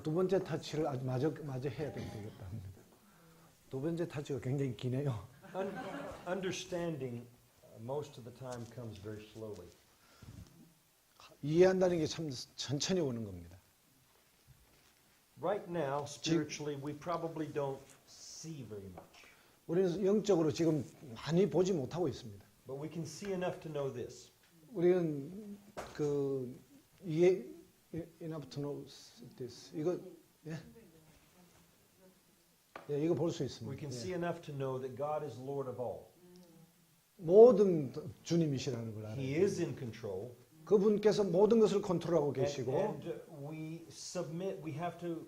두 번째 타치를 아주 마저 해야 되겠다 합니다. 두 번째 타치가 굉장히 기네요. Understanding most of the time comes very slowly. 이해한다는 게 참 천천히 오는 겁니다. Right now, spiritually, we probably don't see very much. 우리는 영적으로 지금 많이 보지 못하고 있습니다. But we can see enough to know this. 우리는 그 이해 enough to know this. 이거 예? 예, 이거 볼 수 있습니다. We can 예. see enough to know that God is Lord of all. 모든 주님이시라는 걸 알아요. He is in control. 그분께서 모든 것을 컨트롤하고 계시고 And we submit. We have to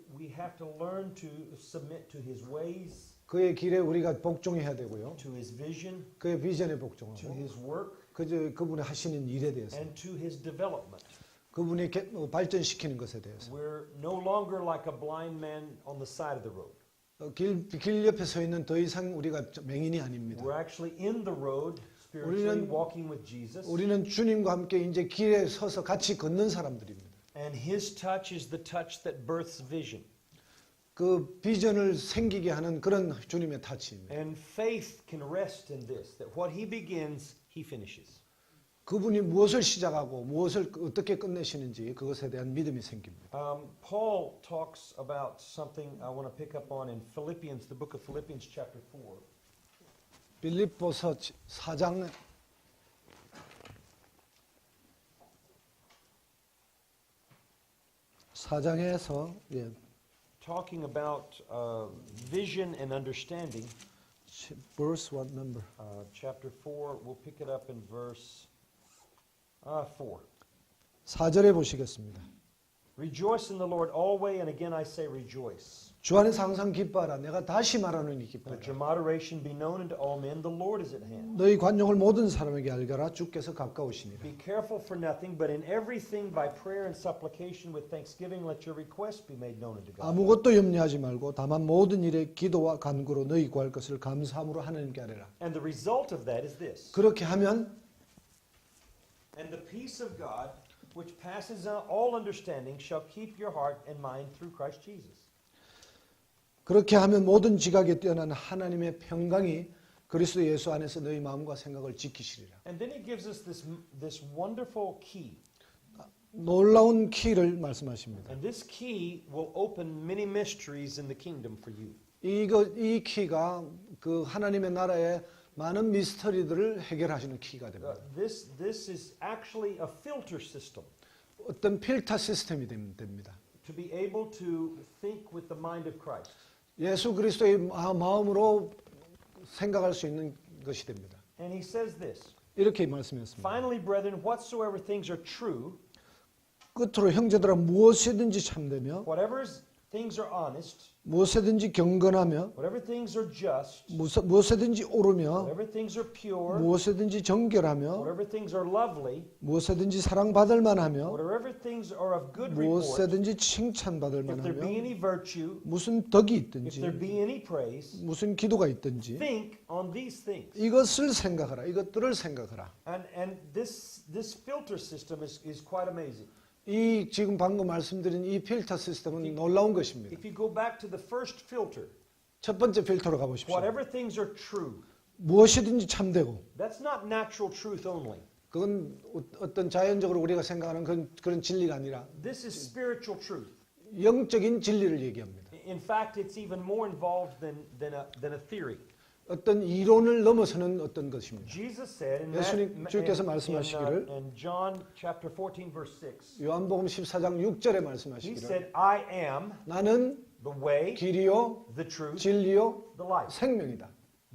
learn to submit to His ways, 그의 길에 우리가 복종해야 되고요. to His vision, 그의 비전에 to 복종하고 His work, 그분이 하시는 일에 대해서 and to His development. 그분이 발전시키는 것에 대해서 We're no longer like a blind man on the side of the road. 길 옆에 서 있는 더 이상 우리가 맹인이 아닙니다. We're actually in the road, spiritually 우리는- walking with Jesus. 우리는 주님과 함께 이제 길에 서서 같이 걷는 사람들입니다. And His touch is the touch that births vision. 그 비전을 생기게 하는 그런 주님의 타치입니다. And faith can rest in this, that what He begins, He finishes. 그분이 무엇을 시작하고 무엇을 어떻게 끝내시는지 그것에 대한 믿음이 생깁니다. Paul talks about something I want to pick up on in Philippians, the book of Philippians chapter 4. 빌립보서 4장 4장에서 Talking about vision and understanding. verse what number? Chapter 4, we'll pick it up in verse 4. 4절에 보시겠습니다. Rejoice in the Lord always, and again I say rejoice. 주 안에서 항상 기뻐하라. 내가 다시 말하노니 Let 기뻐하라. your moderation be known unto all men. The Lord is at hand. 너희 관용을 모든 사람에게 알거라. 주께서 가까우시니라. Be careful for nothing, but in everything by prayer and supplication with thanksgiving let your requests be made known unto God. 아무것도 염려하지 말고 다만 모든 일에 기도와 간구로 너희 구할 것을 감사함으로 하나님께 아뢰라. And the result of that is this. 그렇게 하면 And the peace of God, which passes all understanding, shall keep your heart and mind through Christ Jesus. 그렇게 하면 모든 지각에 뛰어난 하나님의 평강이 그리스도 예수 안에서 너희 마음과 생각을 지키시리라. And then he gives us this wonderful key. 놀라운 키를 말씀하십니다. And this key will open many mysteries in the kingdom for you. 이 키가 그 하나님의 나라의 많은 미스터리들을 해결하시는 키가 됩니다. This is actually a filter system. 어떤 필터 시스템이 됩니다. To be able to think with the mind of Christ. 예수 그리스도의 마음으로 생각할 수 있는 것이 됩니다. And he says this. 이렇게 말씀했습니다. Finally, brethren, whatsoever things are true, 끝으로 형제들아 무엇이든지 참되며 whatever things are honest, 무엇이든지 경건하며 whatever things are just, 무엇이든지 옳으며 whatever things are pure, 무엇이든지 정결하며 whatever things are lovely, 무엇이든지 사랑받을 만하며 whatever things are of good report, 무엇이든지 칭찬받을 if there be 만하며 any virtue, 무슨 덕이 if there 있든지 be any praise, 무슨 기도가 있든지 think on these things. 이것을 생각하라. 이것들을 생각하라. And this filter system is quite amazing. 이 지금 방금 말씀드린 이 필터 시스템은 놀라운 것입니다. If you go back to the first filter, 첫 번째 필터로 가보십시오. whatever things are true, 무엇이든지 참되고 that's not natural truth only. 그건 어떤 자연적으로 우리가 생각하는 그런 진리가 아니라 This is spiritual truth. 영적인 진리를 얘기합니다. In fact, it's even more involved than a theory. 어떤 이론을 넘어서는 어떤 것입니다. Jesus said in 예수님께서 말씀하시기를 in John chapter 14 verse 6. 요한복음 14장 6절에 He 말씀하시기를 said, I am 나는 the way, 길이요 the truth, 진리요 the life. 생명이다.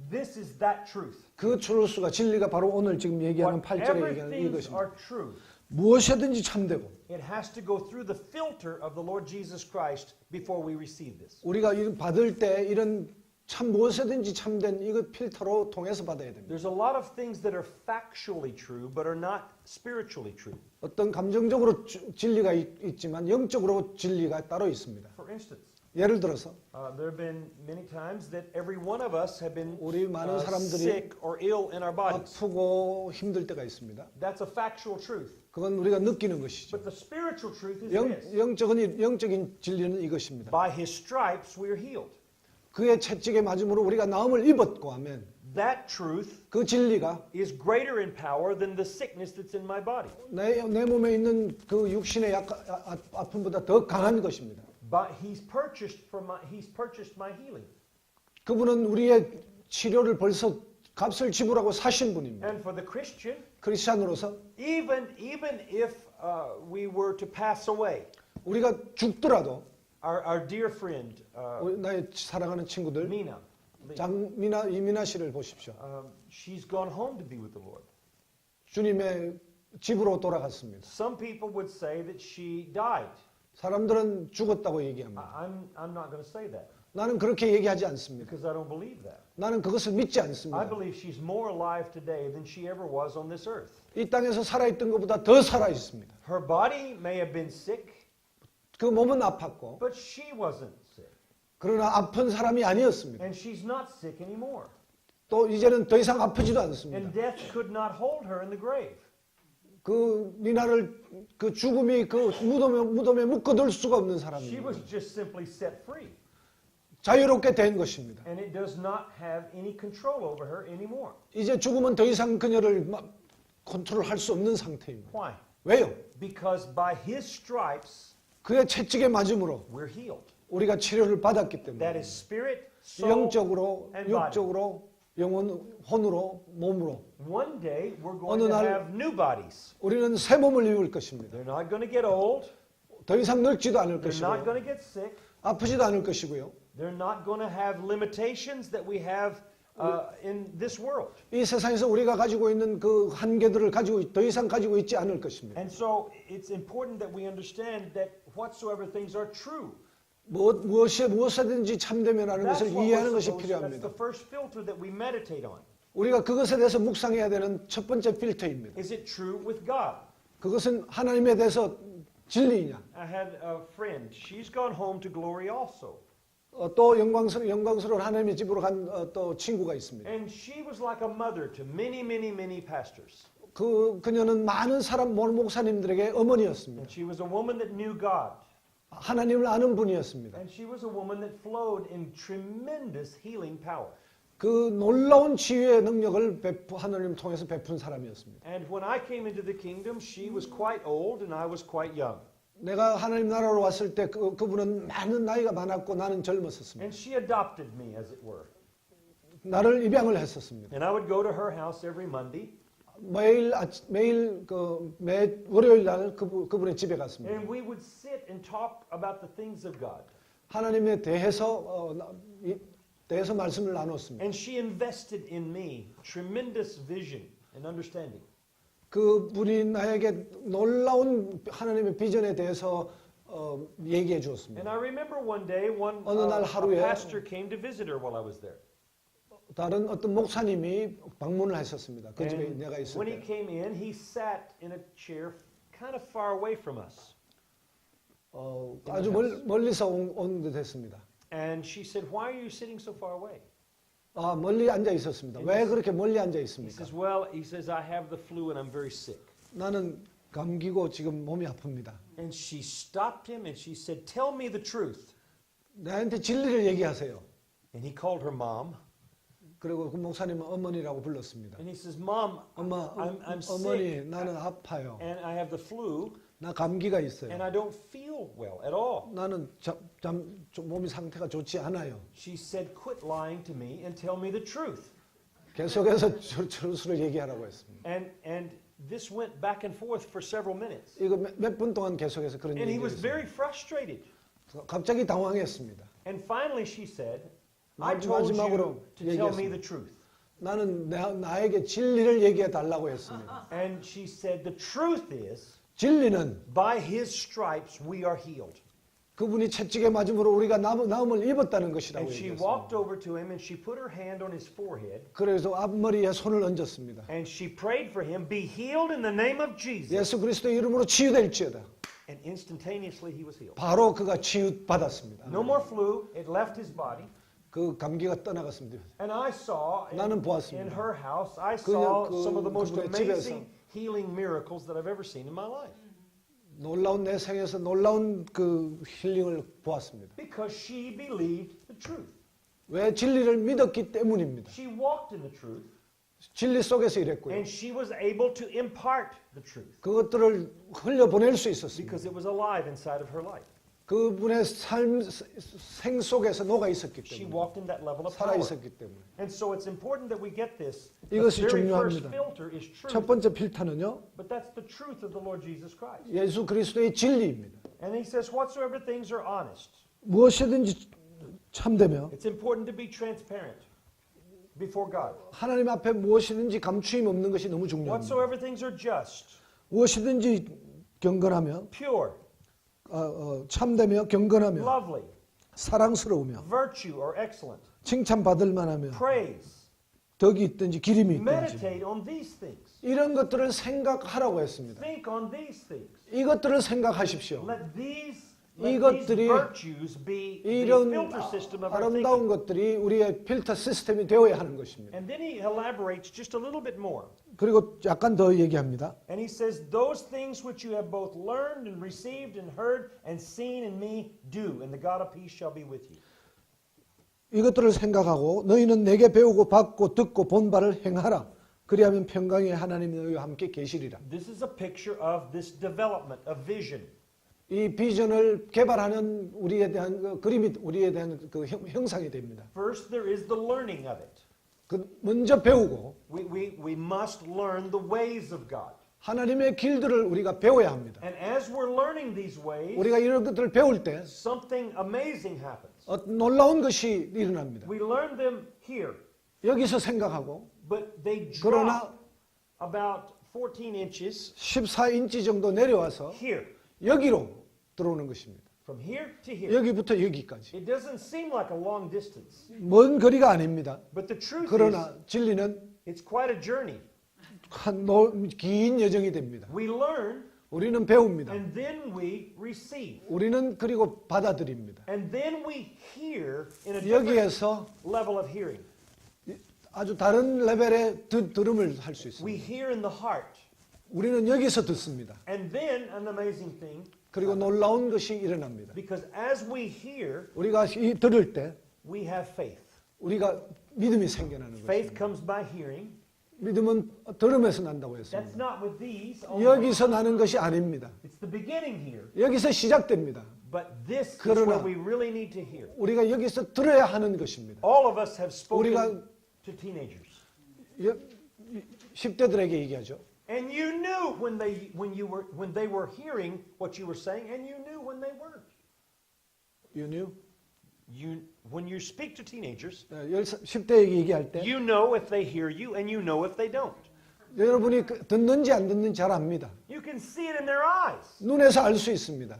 This is that truth. 그 트루스가 진리가 바로 오늘 지금 얘기하는 8절에 Whatever 얘기하는 things 이것입니다. are true, 무엇이든지 참되고 it has to go through the filter of the Lord Jesus Christ before we receive this. 우리가 받을 때 이런 참 무엇이든지 참된 이거 필터로 통해서 받아야 됩니다. There's a lot of things that are factually true but are not spiritually true. 어떤 감정적으로 진리가 있지만 영적으로 진리가 따로 있습니다. For instance, 예를 들어서 There have been many times that every one of us have been 우리 많은 사람들이 sick or ill in our bodies. 아프고 힘들 때가 있습니다. That's a factual truth. 그건 우리가 느끼는 것이죠. But the spiritual truth is this. 영적인 진리는 이것입니다. By his stripes we are healed. 그의 채찍에 맞음으로 우리가 나음을 입었고 하면 That truth 그 진리가 is greater in power than the sickness that's in my body. 내 몸에 있는 그 육신의 아픔보다 더 강한 것입니다. But he's purchased my healing. 그분은 우리의 치료를 벌써 값을 지불하고 사신 분입니다. And for the Christian, 크리스찬으로서 even if we were to pass away, 우리가 죽더라도 our dear friend 나의 사랑하는 친구들 Mina, 이민아 씨를 보십시오. she's gone home to be with the Lord. 주님의 집으로 돌아갔습니다. Some people would say that she died. 사람들은 죽었다고 얘기합니다. I'm not going to say that 나는 그렇게 얘기하지 않습니다. because I don't believe that. 나는 그것을 믿지 I 않습니다. believe she's more alive today than she ever was on this earth. 이 땅에서 살아있던 것보다 더 살아있습니다. Her body may have been sick, 그 몸은 아팠고 but she wasn't sick. 그러나 아픈 사람이 아니었습니다. And she's not sick anymore. 또 이제는 더 이상 아프지도 않습니다. And death could not hold her in the grave. 그 미나를 그 죽음이 그 무덤에 묶어둘 수가 없는 She 사람입니다. was just simply set free. 자유롭게 된 것입니다. And it does not have any control over her anymore. 이제 죽음은 더 이상 그녀를 컨트롤할 수 없는 상태입니다. Why? 왜요? Because by his stripes 그의 채찍에 맞음으로 we're healed. 우리가 치료를 받았기 That 때문에 is spirit, soul, 영적으로, and body. 육적으로, 혼으로, 몸으로 One day we're 어느 going to 날 have new bodies. 우리는 새 몸을 입을 것입니다. They're not going to get old. 더 이상 늙지도 않을 They're not 것이고요. going to get sick. 아프지도 않을 것이고요. They're not going to have limitations that we have in this world. 이 세상에서 우리가 가지고 있는 그 한계들을 더 이상 가지고 있지 않을 것입니다. And so it's important that we understand that whatsoever things are true. 무엇이든지 참되면하는 That's 것을 what 이해하는 we're 것이 supposed to, that's 필요합니다. the first filter that we meditate on. 우리가 그것에 대해서 묵상해야 되는 첫 번째 필터입니다. Is it true with God? 그것은 하나님에 대해서 진리이냐? I had a friend. She's gone home to glory also. 또 영광스러운 하나님의 집으로 간 또 친구가 있습니다. And she was like a mother to many pastors. 그녀는 많은 목사님들에게 어머니였습니다. And she was a woman that knew God. 하나님을 아는 분이었습니다. And she was a woman that flowed in tremendous healing power. 그 놀라운 치유의 능력을 하나님을 통해서 베푼 사람이었습니다. And when I came into the kingdom, she was quite old and I was quite young. 내가 하나님 나라로 왔을 때 그분은 많은 나이가 많았고 나는 젊었었습니다. And she adopted me, as it were. 나를 입양을 했었습니다. And I would go to her house every Monday. 매일 매 월요일 날 그분의 집에 갔습니다. And we would sit and talk about the things of God. 하나님에 대해서 말씀을 나눴습니다. And she invested in me tremendous vision and understanding. 그분이 나에게 놀라운 하나님의 비전에 대해서 얘기해 And 주었습니다. I remember one day, 어느 날 a 하루에 pastor came to visit her while I was there. 다른 어떤 목사님이 방문을 했었습니다. 그 집에 And 내가 있을 when he 때. came in, he sat in a chair kind of far away from us. 아주 멀리서 온 듯 했습니다. And she said, "Why are you sitting so far away?" 멀리 앉아 있었습니다. 왜 그렇게 멀리 앉아 He 있습니까? says, "Well," he says, "I have the flu and I'm very sick." 나는 감기고 지금 몸이 아픕니다. And she stopped him and she said, "Tell me the truth." 나한테 진리를 얘기하세요. And he called her mom. 그리고 그 목사님은 어머니라고 불렀습니다. And he says, "Mom, I'm 어머니, sick 나는 아파요. and I have the flu 나 감기가 있어요. and I don't feel well at all." 나는 좀 몸이 상태가 좋지 않아요. She said, "Quit lying to me and tell me the truth." 계속해서 저수를 얘기하라고 했습니다. And this went back and forth for several minutes. 이거 몇 분 동안 계속해서 그런 And he 얘기를 was 했습니다. very frustrated. 갑자기 당황했습니다. And finally she said, "I told you 마지막으로 to tell me 얘기했습니다. the truth." 나는 나에게 진리를 얘기해 달라고 했습니다. And she said, "The truth is, 진리는 by his stripes we are healed." 그분이 채찍에 맞음으로 우리가 나음을 입었다는 것이라고 And she 얘기했습니다. walked over to him and she put her hand on his forehead 그래서 앞머리에 손을 얹었습니다. and she prayed for him, "Be healed in the name of Jesus." 예수 그리스도의 이름으로 치유될지어다. And instantaneously he was healed. 바로 그가 치유받았습니다. No more flu. It left his body. 그 감기가 떠나갔습니다. And I saw 나는 in 보았습니다. her house, I saw 그- some of the most 그분의 amazing 집에서 healing miracles that I've ever seen in my life. 놀라운 내 생에서 놀라운 그 힐링을 보았습니다. Because she believed the truth. 왜 진리를 믿었기 때문입니다. She walked in the truth. 진리 속에서 일했고요. And she was able to impart the truth. 그것들을 흘려보낼 수 있었습니다. Because it was alive inside of her life. 그분의 삶, 생 속에서 녹아 있었기 She 때문에, walked in that level of 살아 power. 있었기 때문에. And so it's important that we get this. The 이것이 very first 중요합니다. filter is 첫 truth. 번째 필터는요, But that's the truth of the Lord Jesus Christ. 예수 그리스도의 진리입니다. And he says, whatsoever things are honest. 무엇이든지 참되며 It's important to be transparent before God. 하나님 앞에 무엇이든지 감추임 없는 것이 너무 중요합니다. Whatsoever things are just, 무엇이든지 경건하며 pure, 참되며 경건하며 lovely, 사랑스러우며 virtue or excellent, 칭찬받을 만하며 praise, 덕이 있든지 기림이 있든지 meditate on these things. 이런 것들을 생각하라고 했습니다. Think on these things. 이것들을 생각하십시오. Let these 이것들이 virtues be the 이런 filter system of our 아름다운 thinking. 것들이 우리의 필터 시스템이 되어야 하는 것입니다. And then he elaborates just a little bit more. 그리고 약간 더 얘기합니다. And he says, those things which you have both learned and received and heard and seen in me, do, and the God of peace shall be with you. 이것들을 생각하고 너희는 내게 배우고 받고 듣고 본 바를 행하라. 그리하면 평강의 하나님이 너희와 함께 계시리라. This is a picture of this development of vision. 이 비전을 개발하는 우리에 대한 그 그림이 우리에 대한 그 형상이 됩니다. First, there is the learning of it. 그 먼저 배우고 We must learn the ways of God. 하나님의 길들을 우리가 배워야 합니다. And as we're learning these ways, 우리가 이런 것들을 배울 때 something amazing happens. 놀라운 것이 일어납니다. We learn them here, 여기서 생각하고 but they drop 그러나 about 14 inches 14인치 정도 내려와서 here. 여기로 들어오는 것입니다. From here to here. 여기부터 여기까지. It doesn't seem like a long distance, 먼 거리가 아닙니다. but the truth 그러나 is, 진리는 it's quite a journey. 긴 여정이 됩니다. We learn, 우리는 배웁니다. and then we receive. 우리는 그리고 받아들입니다. And then we hear in a different 여기에서 level of hearing. 아주 다른 레벨의 들음을 할 수 있습니다. We hear in the heart. 우리는 여기서 듣습니다. And then an amazing thing, 그리고 놀라운 것이 일어납니다. because as we hear, 우리가 들을 때 we have faith. 우리가 믿음이 생겨나는 Faith 것입니다. comes by hearing. 믿음은 들음에서 난다고 That's 했습니다. not with these. only. 여기서 나는 것이 아닙니다. It's the beginning here. 여기서 시작됩니다. But this is 그러나 what we really need to hear. 우리가 여기서 들어야 하는 것입니다. All of us have spoken 우리가 to teenagers. 10대들에게 얘기하죠. And you knew when they were hearing what you were saying, and you knew when they weren't. You knew? When you speak to teenagers, 10대에게 얘기할 때 you know if they hear you, and you know if they don't. 여러분이 듣는지 안 듣는지 잘 압니다. You can see it in their eyes. 눈에서 알 수 있습니다.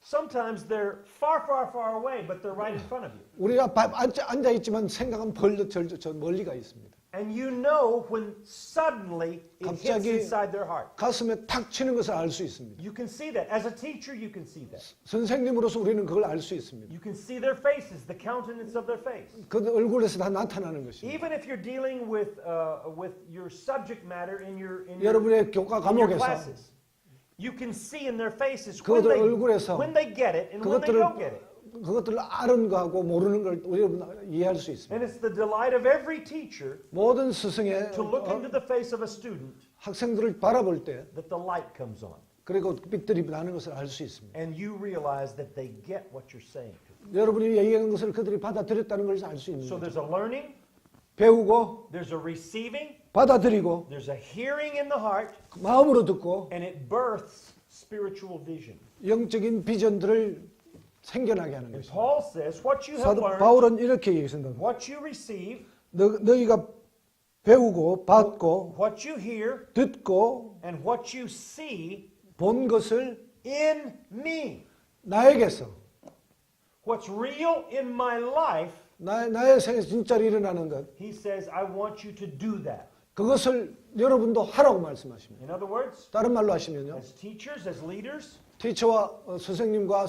Sometimes they're far, far, far away, but they're right in front of you. 우리가 앉아 있지만 생각은 저 멀리가 있습니다. And you know when suddenly it hits 갑자기 inside their heart. 가슴에 탁 치는 것을 알 수 있습니다. You can see that. As a teacher, you can see that. 선생님으로서 우리는 그걸 알 수 있습니다. You can see their faces, the countenance of their face. 그 얼굴에서 다 나타나는 것입니다. Even if you're dealing with your subject matter in your 여러분의 교과 in your 과목에서 classes, you can see in their faces 그것들 얼굴에서 when they get it and when they don't get it. 그것들을 아는 거하고 모르는 걸 우리는 이해할 수 있습니다. And it's the delight of every teacher 모든 스승의 to look into the face of a student 학생들을 바라볼 때 that the light comes on. 그리고 빛들이 나는 것을 알 수 있습니다. And you realize that they get what you're saying. 여러분이 얘기하는 것을 그들이 받아들였다는 것을 알 수 있는 So 거죠. there's a learning, 배우고 there's a receiving, 받아들이고 there's a hearing in the heart, 마음으로 듣고 and it births spiritual vision. 영적인 비전들을 생겨나게 하는 And 것입니다. Paul says, what you have 사도 learned, 바울은 이렇게 얘기했습니다. what you receive, 너희가 배우고 받고 what you hear, 듣고 and what you see 본 것을 in me. 나에게서 What's real in my life, 나의 생에서 진짜로 일어나는 것 he says, I want you to do that. 그것을 여러분도 하라고 말씀하십니다. In other words, 다른 말로 하시면요. as teachers, as leaders, 티처와 선생님과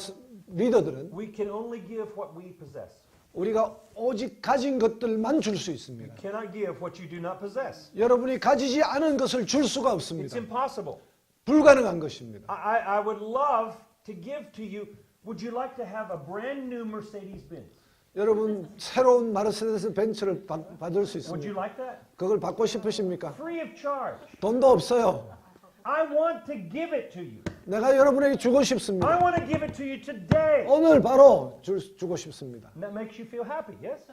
리더들은 we can only give what we possess. 우리가 오직 가진 것들만 줄 수 You 있습니다. cannot give what you do not possess. 여러분이 가지지 않은 것을 줄 수가 It's 없습니다. impossible. 불가능한 것입니다. I would love to give to you. Would you like to have a brand new Mercedes-Benz? 여러분 새로운 마르세데스 벤츠를 받을 수 Would you 있습니다. like that? 그걸 받고 싶으십니까? Free of charge. 돈도 없어요. I want to give it to you. 내가 여러분에게 주고 I 싶습니다. want to give it to you today. 오늘 바로 주고 싶습니다. And that makes you feel happy, yes?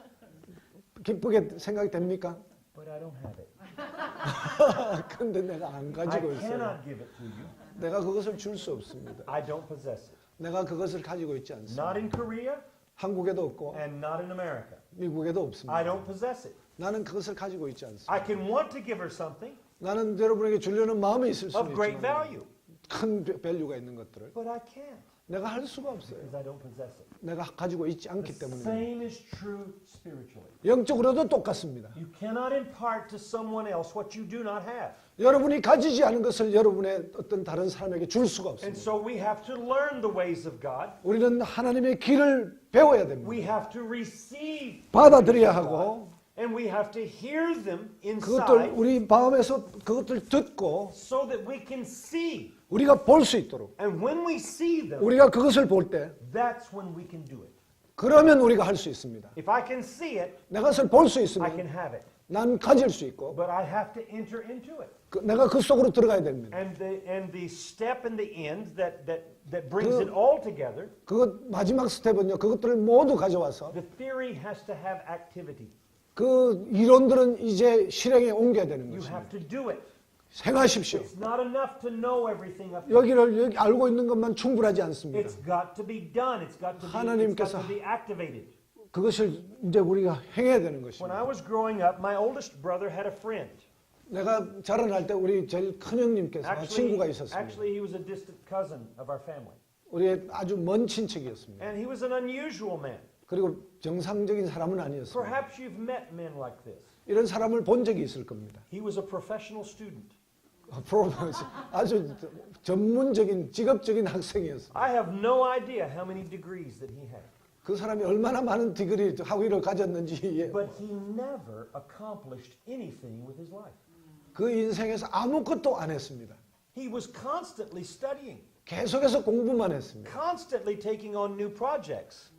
기쁘게 생각이 됩니까? But I don't have it. 근데 내가 안 I 가지고 있어요. cannot give it to you. 내가 그것을 줄 수 없습니다. I don't possess it. 내가 그것을 가지고 있지 않습니다. Not in Korea 한국에도 없고 and not in America. 미국에도 I 없습니다. don't possess it. 나는 그것을 가지고 있지 않습니다. I can want to give her something 나는 여러분에게 주려는 마음이 있을 수 of great 있지만 value, 큰 밸류가 있는 것들을 but I can't 내가 할 수가 없어요. because I don't possess it. 내가 가지고 있지 The 않기 때문에 same is true spiritually. 영적으로도 똑같습니다. You cannot impart to someone else what you do not have. 여러분이 가지지 않은 것을 여러분의 어떤 다른 사람에게 줄 수가 And 없습니다. so we have to learn the ways of God. 우리는 하나님의 길을 배워야 됩니다. We have to receive 받아들여야 하고 and we have to hear them 그것들 inside 우리 마음에서 그것들 듣고 so that we can see. 우리가 볼 수 있도록 And when we see them, 우리가 그것을 볼 때 that's when we can do it. 그러면 우리가 할 수 있습니다. If I can see it, 내가 그것을 볼 수 I can 있으면 have it. 난 가질 수 있고 But I have to enter into it. 내가 그 속으로 들어가야 됩니다. And the step in the end that brings it all together, 그 마지막 스텝은요. 그것들을 모두 가져와서 the theory has to have activity. 그 이론들은 이제 실행에 옮겨야 되는 You 것입니다. have to do it. 행하십시오. It's not enough to know everything up there. 여기 알고 있는 것만 충분하지 않습니다. It's got to be done. It's got to 하나님께서 be activated. 그것을 이제 우리가 행해야 되는 When 것입니다. I was growing up, my oldest brother had a friend. 내가 자라날 때 우리 제일 큰 형님께서 친구가 있었습니다. Actually, he was a distant cousin of our family. 우리의 아주 먼 친척이었습니다. And he was an unusual man. 그리고 정상적인 사람은 아니었습니다. Perhaps you've met men like this. 이런 사람을 본 적이 있을 겁니다. He was a professional student. 아주 전문적인 직업적인 학생이었습니다. I have no idea how many degrees that he had. 그 사람이 얼마나 많은 디그리 학위를 가졌는지 But he never accomplished anything with his life. 그 인생에서 아무것도 안 했습니다. He was constantly studying, 계속해서 공부만 했습니다. constantly taking on new projects.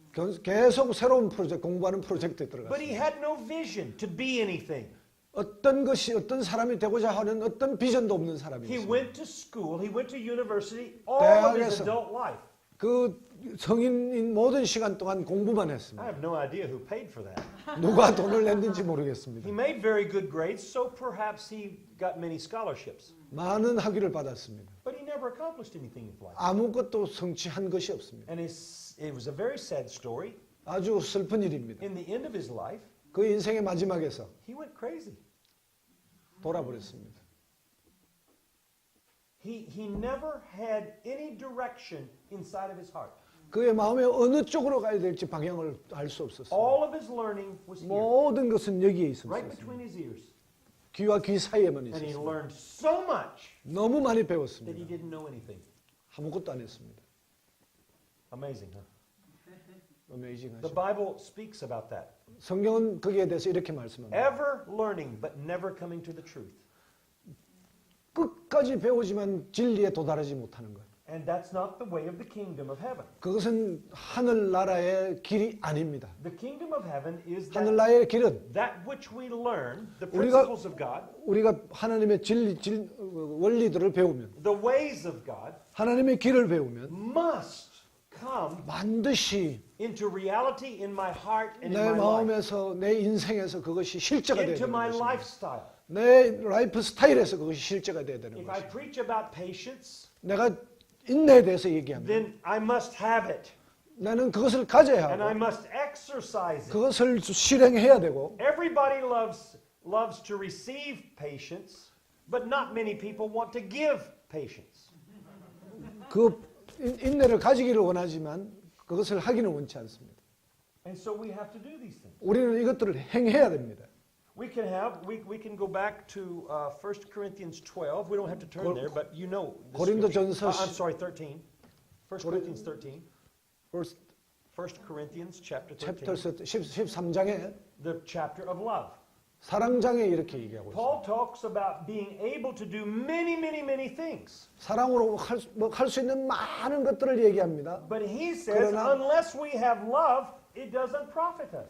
계속 새로운 프로젝트, 공부하는 프로젝트에 But he 들어갔습니다. had no vision to be anything. 어떤 것이 어떤 사람이 되고자 하는 어떤 비전도 없는 He 사람이었습니다. went to school, he went to university all of his 대학에서 adult life. 그 성인인 모든 시간 동안 공부만 I 했습니다. have no idea who paid for that. 누가 돈을 냈는지 모르겠습니다. He made very good grades, so perhaps he got many scholarships. 많은 학위를 받았습니다. But he never accomplished anything in life. 아무것도 성취한 것이 없습니다. And it was a very sad story. 아주 슬픈 일입니다. In the end of his life, 그 인생의 마지막에서 he went crazy. 돌아버렸습니다. He never had any direction inside of his heart. 그의 마음에 어느 쪽으로 가야 될지 방향을 알 수 없었습니다. All of his learning was here, 모든 것은 여기에 right 있었습니다. between his ears. 귀와 귀 사이에만 And he 있었습니다. learned so much 너무 많이 that he 배웠습니다. didn't know anything. 아무것도 안 했습니다. Amazing, huh? The 어메이징하죠. Bible speaks about that. 성경은 거기에 대해서 이렇게 말씀합니다. Ever learning, but never coming to the truth. 끝까지 배우지만 진리에 도달하지 못하는 것. And that's not the way of the kingdom of heaven. 그것은 하늘나라의 길이 아닙니다. The kingdom of heaven is 하늘나라의 길은 that which we learn, the 우리가- principles of God, 우리가 하나님의 원리들을 배우면, the ways of God, 하나님의 길을 배우면 must come 반드시 into reality in my heart and in 내 my life, 마음에서 내 인생에서 그것이 실제가 되어야 into 되는 my 것입니다. lifestyle. 내 라이프 스타일에서 그것이 실제가 되어야 되는 If I 것입니다. preach about patience, 내가 인내에 대해서 얘기하면 then I must have it, 나는 그것을 가져야 and I 하고 must exercise it. 그것을 실행해야 되고 Everybody loves to receive patience, but not many people want to give patience. 그 인내를 가지기를 원하지만 그것을 하기는 원치 않습니다. And so we have to do these things. 우리는 이것들을 행해야 됩니다. We can go back to 1 Corinthians 12. We don't have to turn there, but you know. the 고린도전서 scripture. I'm sorry, 13. 1 Corinthians 13. First 1 Corinthians chapter 13. chapter 13장에 The chapter of love. 사랑장에 이렇게 얘기하고 있어요. Paul talks about being able to do many, many, many things. 사랑으로 할 수 있는 많은 것들을 얘기합니다. But he says, 그러나- unless we have love, it doesn't profit us.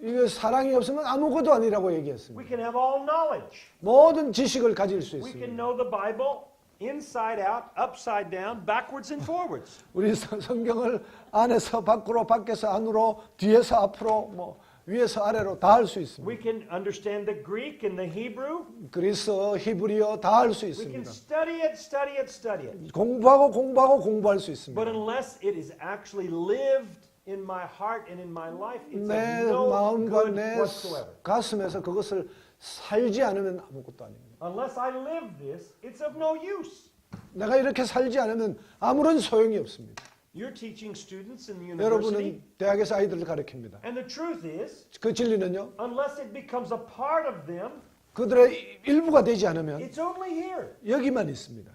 이게 사랑이 없으면 아무것도 아니라고 We 얘기했습니다. can have all knowledge. 모든 지식을 가질 수 We can 있습니다. know the Bible inside out, upside down, backwards and forwards. 우리 성경을 안에서 밖으로, 밖에서 안으로, 뒤에서 앞으로, 뭐 위에서 아래로 다 할 수 있습니다. We can understand the Greek and the Hebrew. 그리스어, 히브리어 다 할 수 We can 있습니다. study it, study it, study it. 공부할 수 But 있습니다. unless it is actually lived in my heart and in my life, it's 내 of no 마음과 good 내 whatsoever. 가슴에서 그것을 살지 않으면 아무것도 아닙니다. Unless I live this, it's of no use. 내가 이렇게 살지 않으면 아무런 소용이 없습니다. You're teaching students in the university, 여러분은 대학에서 아이들을 가르칩니다. and the truth is, 그 진리는요, unless it becomes a part of them, 그들의 일부가 되지 않으면 it's only here. 여기만 있습니다.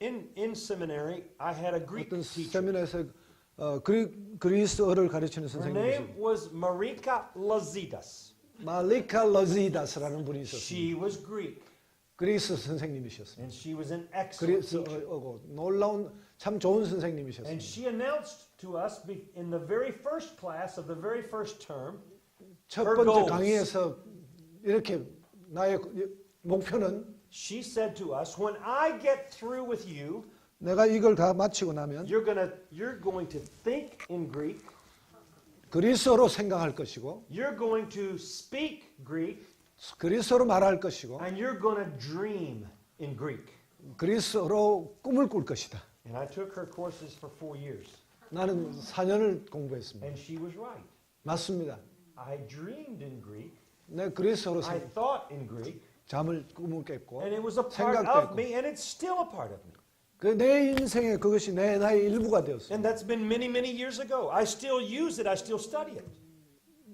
In seminary, I had a Greek 어떤 teacher. 세미나에서 그리스어를 가르치는 Her 선생님이 name was Marika Lazidas. 말리카 러지다스라는 분이 있었습니다. She was Greek, 그리스 선생님이셨습니다. and she was an excellent teacher. 그리스어고 놀라운 참 좋은 And 선생님이셨습니다. she announced to us in the very first class of the very first term, 첫 her 번째 goals. 강의에서 이렇게 나의 목표는 she said to us, when I get through with you, 내가 이걸 다 마치고 나면 you're going to think in Greek, 그리스어로 생각할 것이고 you're going to speak Greek, 그리스어로 말할 것이고 and you're going to dream in Greek. 그리스어로 꿈을 꿀 것이다. And I took her courses for 4 years, 나는 4년을 공부했습니다. and she was right. 맞습니다. I dreamed in Greek, 내 그리스어로 I thought in Greek, 잠을 꿈을 깼고 and it was a part 생각도 of 했고 me, and it's still a part of me. 그 내 인생에 그것이 내 나의 일부가 되었습니다. And that's been many, many years ago. I still use it, I still study it.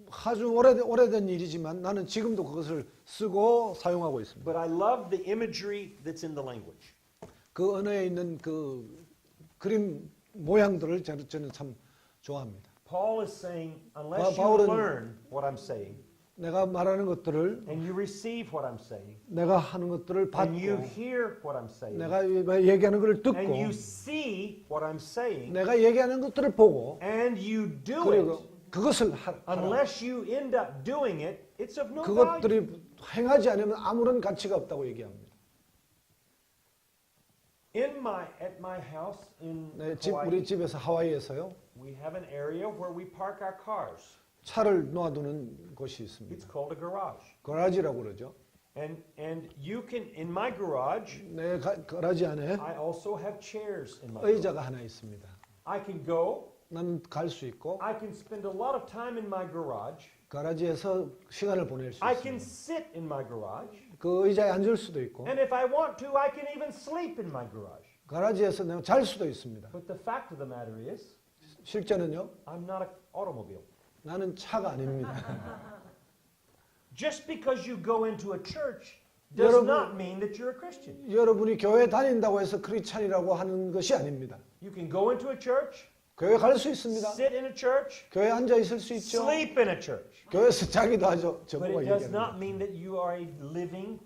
아주 오래된 일이지만 나는 지금도 그것을 쓰고 사용하고 있습니다. But I love the imagery that's in the language. 그 언어에 있는 그 그림 모양들을 저는 참 좋아합니다. Paul is saying, unless you 바울은- learn what I'm saying, 내가 말하는 것들을 and you receive what I'm saying, 내가 하는 것들을 and you 받고 hear what I'm saying, 내가 얘기하는 것을 듣고 and you see what I'm saying, 내가 얘기하는 것들을 보고 and you do 그리고 it, 그것을 하라. unless you end up doing it, it's of no value. 그것들이 행하지 않으면 아무런 가치가 없다고 얘기합니다. At my house in 우리 Hawaii, 집에서 하와이에서요. we have an area where we park our cars. 차를 놓아두는 곳이 있습니다. It's called a garage. 거라지라고 그러죠. And you can, in my garage, 내 거라지 안에 I also have chairs in my garage. 의자가 하나 있습니다. I can go, 나는 갈 수 있고 I can spend a lot of time in my garage. 거라지에서 시간을 보낼 수 I can 있습니다. sit in my garage. 그 의자에 앉을 수도 있고 And if I want to, I can even sleep in my garage. 거라지에서 내가 잘 수도 있습니다. But the fact of the matter is, 실제는요. I'm not an automobile. 나는 차가 아닙니다. Just because you go into a church does 여러분- not mean that you're a Christian. 여러분이 교회 다닌다고 해서 크리스찬이라고 하는 것이 아닙니다. You can go into a church, 교회 갈 수 있습니다. sit in a church, 교회 앉아 있을 수 있죠. sleep in a church. 교회에서 자기도 하죠. But 저보고 it does 얘기합니다. not mean that you are a living,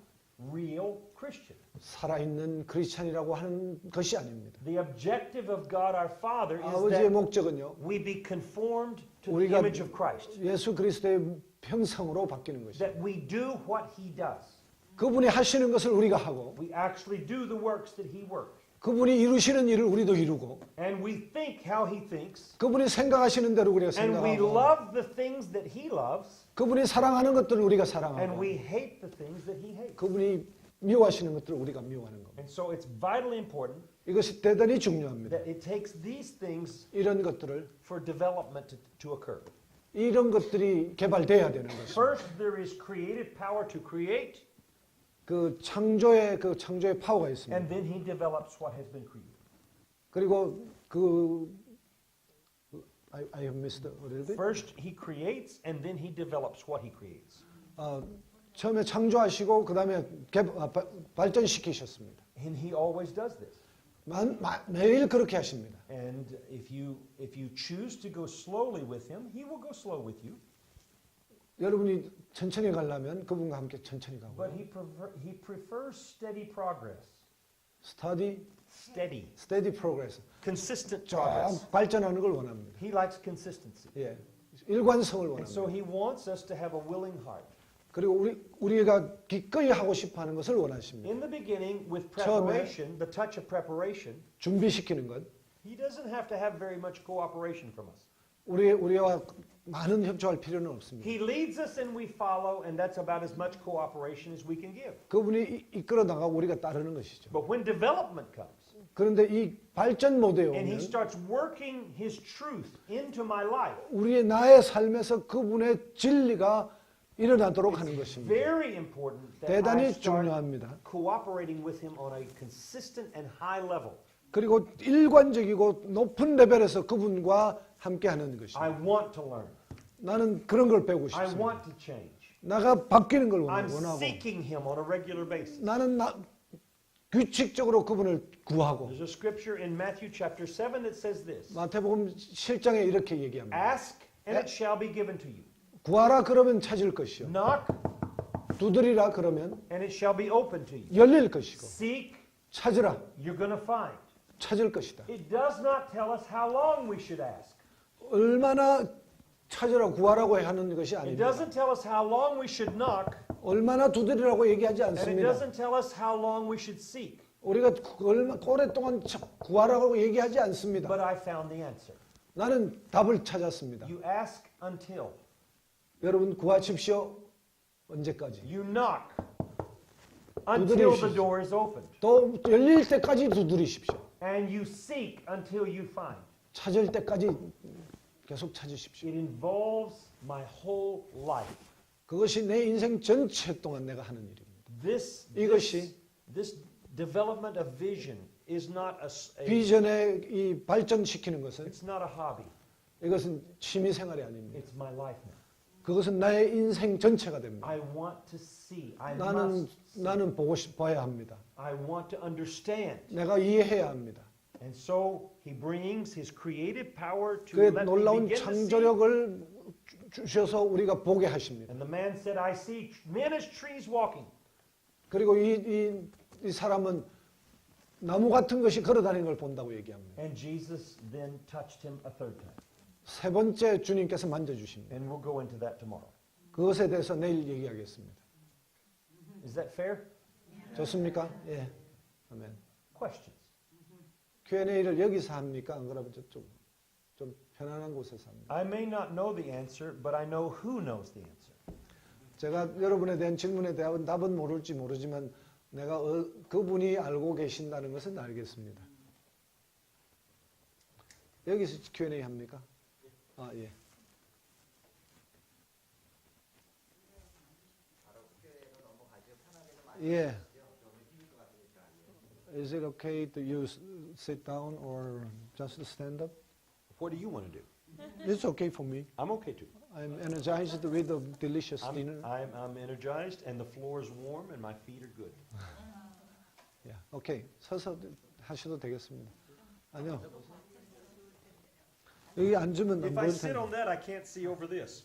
real Christian. 살아있는 크리스찬이라고 하는 것이 아닙니다. The objective of God our Father is 아버지의 that 목적은요. we be conformed to the 우리가 image of Christ. 예수 그리스도의 형상으로 바뀌는 것이죠. That we do what He does. 그분이 하시는 것을 우리가 하고 We actually do the works that He works. 그분이 이루시는 일을 우리도 이루고 And we think how He thinks. 그분이 생각하시는 대로 우리가 And we 생각하고 love the things that He loves. 그분이 사랑하는 것들을 우리가 And 사랑하고 we hate the things that He hates. 그분이 미워하시는 것들을 우리가 미워하는 겁니다. And so it's vitally important 이것이 대단히 중요합니다. that it takes these things 이런 것들을 for development to occur. 이런 것들이 개발돼야 되는 것입니다. First, there is creative power to create, 그 창조의 파워가 있습니다. and then He develops what has been created. 그리고 I have missed a little bit. First, He creates, and then He develops what He creates. 처음에 창조하시고 그 다음에 발전시키셨습니다. And he always does this. 매일 그렇게 하십니다. And if you choose to go slowly with him, he will go slow with you. 여러분이 천천히 가려면 그분과 함께 천천히 가고. But he prefers steady progress. steady progress. Consistent 쭉 progress. 발전하는 걸 원합니다. He likes consistency. 예, 일관성을 And so 원합니다. he wants us to have a willing heart. 그리고 우리가 기꺼이 하고 싶어하는 것을 원하십니다. In the beginning, with preparation, the touch of preparation, 준비시키는 것. he doesn't have to have very much cooperation from us. 우리와 많은 협조할 필요는 없습니다. He leads us and we follow, and that's about as much cooperation as we can give. 그분이 이끌어 나가고 우리가 따르는 것이죠. But when development comes, 그런데 이 발전 모드에 and he 오면 starts working his truth into my life, 우리의 나의 삶에서 그분의 진리가 일어나도록 하는 것입니다. very important that I 대단히 start 중요합니다. cooperating with him on a consistent and high level. 그리고 일관적이고 높은 레벨에서 그분과 함께하는 I 것입니다. want to learn. 나는 그런 걸 배우고 I 싶습니다. want to change. 나가 바뀌는 걸 I'm 원하고 seeking him on a regular basis. 나는 규칙적으로 그분을 구하고 There's a scripture in Matthew chapter 7 that says this. 마태복음 7장에 이렇게 얘기합니다. Ask and it shall be given to you. 구하라 그러면 찾을 것이요. Knock 두드리라 그러면 and it shall be open to you. 열릴 것이고 Seek, 찾으라 you're going to find. 찾을 것이다. It does not tell us how long we should ask. 얼마나 찾으라 구하라고 하는 것이 It 아닙니다. doesn't tell us how long we should knock, 얼마나 두드리라고 얘기하지 and it 않습니다. doesn't tell us how long we should seek. 우리가 오랫동안 구하라고 얘기하지 않습니다. But I found the answer. 나는 답을 찾았습니다. You ask until. 여러분 구하십시오. 언제까지? You knock until the door is opened. 또 열릴 때까지 두드리십시오. And you seek until you find. 찾을 때까지 계속 찾으십시오. It involves my whole life. 그것이 내 인생 전체 동안 내가 하는 일입니다. 이것이 This development of vision is not a 비전에 이 발전시키는 것은 it's not a hobby. 이것은 취미 생활이 아닙니다. It's my life now. 그것은 나의 인생 전체가 됩니다. I want to see. I must. 나는 봐야 합니다. I want to understand. 내가 이해해야 합니다. And so he brings his creative power to 그의 let me 놀라운 begin to see. 창조력을 주셔서 우리가 보게 하십니다. And the man said, I see men as trees walking. 그리고 이 사람은 나무 같은 것이 걸어다니는 걸 본다고 얘기합니다. And Jesus then touched him a third time. 세 번째 주님께서 만져주십니다. And we'll go into that tomorrow. 그것에 대해서 내일 얘기하겠습니다. Is that fair? 좋습니까? 예. 아멘. Questions? Q&A를 여기서 합니까? 안 그러면 저쪽 좀 편안한 곳에서 합니다. I may not know the answer, but I know who knows the answer. 제가 여러분에 대한 질문에 대한 답은 모를지 모르지만 내가 그분이 알고 계신다는 것은 알겠습니다. 여기서 Q&A 합니까? 아, 예. 예. Is it okay to you sit down or just stand up? What do you want to do? It's okay for me. I'm okay too. I'm energized with the delicious dinner. I'm energized, and the floor is warm, and my feet are good. Yeah, okay. 서서 하셔도 되겠습니다. 아니요. 여기 앉으면 안 If I 보일 sit 텐데. on that, I can't see over this.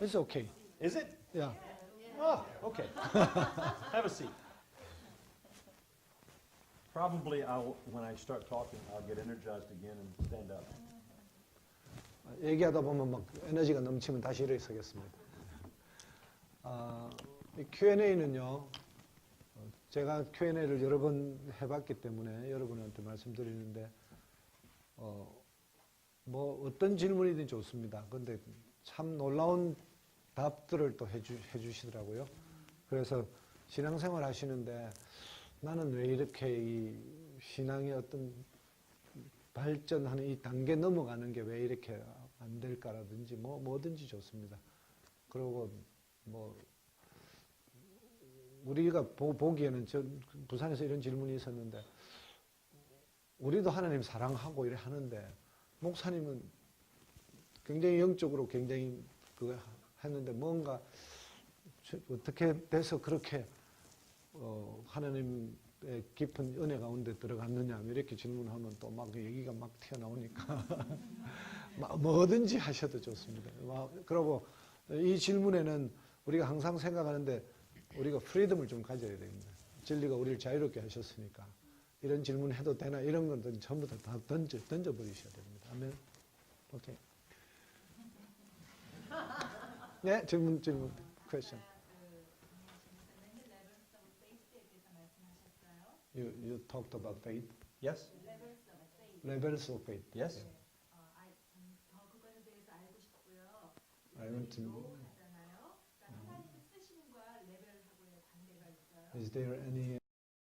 It's okay. Is it? Yeah. Oh, okay. Have a seat. Probably when I start talking, I'll get energized again and stand up. 얘기하다 보면 막 에너지가 넘치면 다시 일어서겠습니다. 이 Q&A는요. 제가 Q&A를 여러 번 해봤기 때문에 여러분한테 말씀드리는데 뭐 어떤 질문이든 좋습니다. 그런데 참 놀라운 답들을 또 해주시더라고요. 그래서 신앙생활 하시는데 나는 왜 이렇게 이 신앙의 어떤 발전하는 이 단계 넘어가는 게 왜 이렇게 안 될까라든지 뭐든지 좋습니다. 그리고 뭐 우리가 보기에는 부산에서 이런 질문이 있었는데 우리도 하나님 사랑하고 이래 하는데 목사님은 굉장히 영적으로 굉장히 그거 했는데 뭔가 어떻게 돼서 그렇게 하나님의 깊은 은혜 가운데 들어갔느냐 이렇게 질문하면 또 막 얘기가 막 튀어나오니까 뭐든지 하셔도 좋습니다. 그리고 이 질문에는 우리가 항상 생각하는데 우리가 프리덤을 좀 가져야 됩니다. 진리가 우리를 자유롭게 하셨으니까 이런 질문 해도 되나 이런 것들은 전부 다 던져버리셔야 됩니다. 아멘. 오케이. 네, 질문, question. You talked about faith, Yes? levels of faith. Yes? 그거에 대해서 알고 싶고요. I want to know. 하잖아요. 그러니까 하나님의 쓰심과 레벨하고의 관계가 있어요. Is there any